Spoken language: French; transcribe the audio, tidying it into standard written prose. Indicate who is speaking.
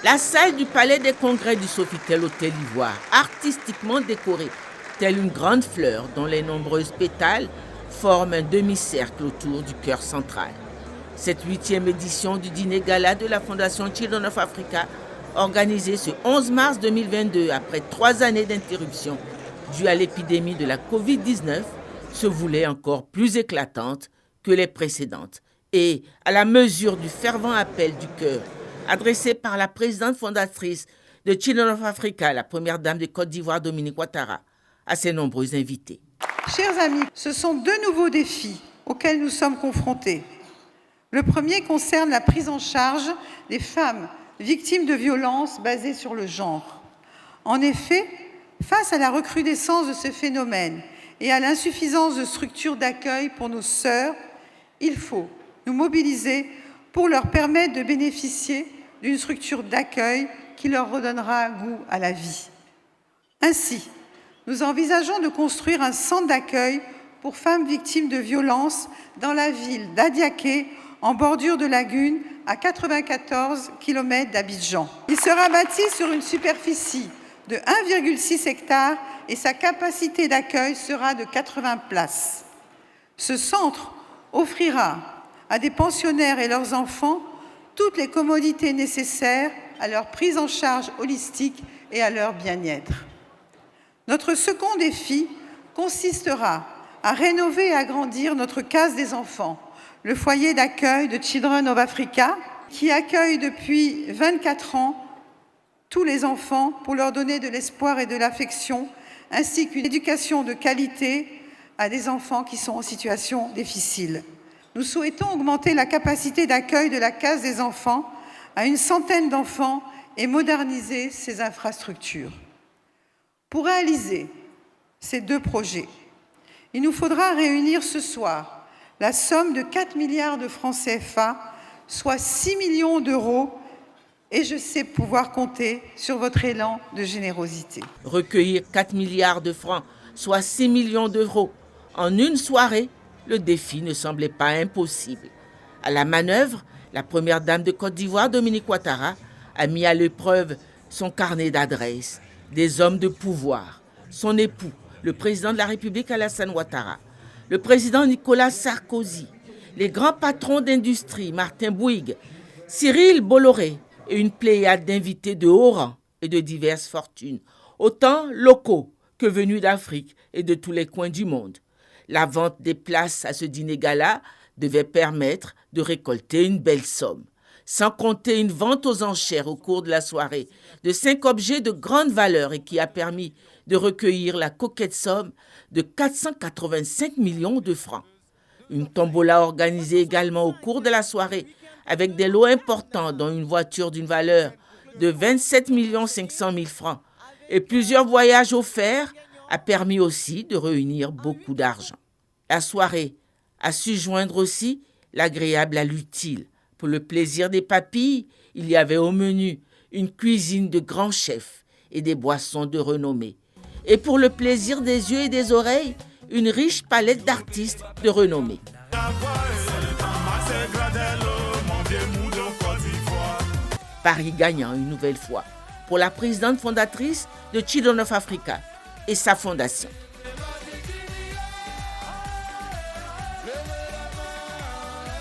Speaker 1: La salle du Palais des Congrès du Sofitel Hôtel Ivoire, artistiquement décorée, telle une grande fleur dont les nombreuses pétales forment un demi-cercle autour du cœur central. Cette 8e édition du dîner gala de la Fondation Children of Africa, organisée ce 11 mars 2022 après 3 années d'interruption due à l'épidémie de la Covid-19, se voulait encore plus éclatante que les précédentes et à la mesure du fervent appel du cœur adressé par la présidente fondatrice de Children of Africa, la première dame de Côte d'Ivoire, Dominique Ouattara, à ses nombreux invités.
Speaker 2: Chers amis, ce sont 2 nouveaux défis auxquels nous sommes confrontés. Le premier concerne la prise en charge des femmes victimes de violences basées sur le genre. En effet, face à la recrudescence de ce phénomène et à l'insuffisance de structures d'accueil pour nos sœurs, il faut nous mobiliser pour leur permettre de bénéficier d'une structure d'accueil qui leur redonnera goût à la vie. Ainsi, nous envisageons de construire un centre d'accueil pour femmes victimes de violences dans la ville d'Adiaké, en bordure de lagune, à 94 km d'Abidjan. Il sera bâti sur une superficie de 1,6 hectare et sa capacité d'accueil sera de 80 places. Ce centre offrira à des pensionnaires et leurs enfants toutes les commodités nécessaires à leur prise en charge holistique et à leur bien-être. Notre second défi consistera à rénover et agrandir notre case des enfants, le foyer d'accueil de Children of Africa, qui accueille depuis 24 ans tous les enfants pour leur donner de l'espoir et de l'affection, ainsi qu'une éducation de qualité à des enfants qui sont en situation difficile. Nous souhaitons augmenter la capacité d'accueil de la case des enfants à une centaine d'enfants et moderniser ses infrastructures. Pour réaliser ces 2 projets, il nous faudra réunir ce soir la somme de 4 milliards de francs CFA, soit 6 millions d'euros, et je sais pouvoir compter sur votre élan de générosité.
Speaker 1: Recueillir 4 milliards de francs, soit 6 millions d'euros, en une soirée, le défi ne semblait pas impossible. À la manœuvre, la première dame de Côte d'Ivoire, Dominique Ouattara, a mis à l'épreuve son carnet d'adresses, des hommes de pouvoir, son époux, le président de la République Alassane Ouattara, le président Nicolas Sarkozy, les grands patrons d'industrie Martin Bouygues, Cyril Bolloré et une pléiade d'invités de haut rang et de diverses fortunes, autant locaux que venus d'Afrique et de tous les coins du monde. La vente des places à ce dîner gala devait permettre de récolter une belle somme, sans compter une vente aux enchères au cours de la soirée de 5 objets de grande valeur et qui a permis de recueillir la coquette somme de 485 millions de francs. Une tombola organisée également au cours de la soirée avec des lots importants dont une voiture d'une valeur de 27 500 000 francs et plusieurs voyages offerts a permis aussi de réunir beaucoup d'argent. La soirée a su joindre aussi l'agréable à l'utile. Pour le plaisir des papilles, il y avait au menu une cuisine de grands chefs et des boissons de renommée. Et pour le plaisir des yeux et des oreilles, une riche palette d'artistes de renommée. Paris gagnant une nouvelle fois pour la présidente fondatrice de Children of Africa et sa fondation.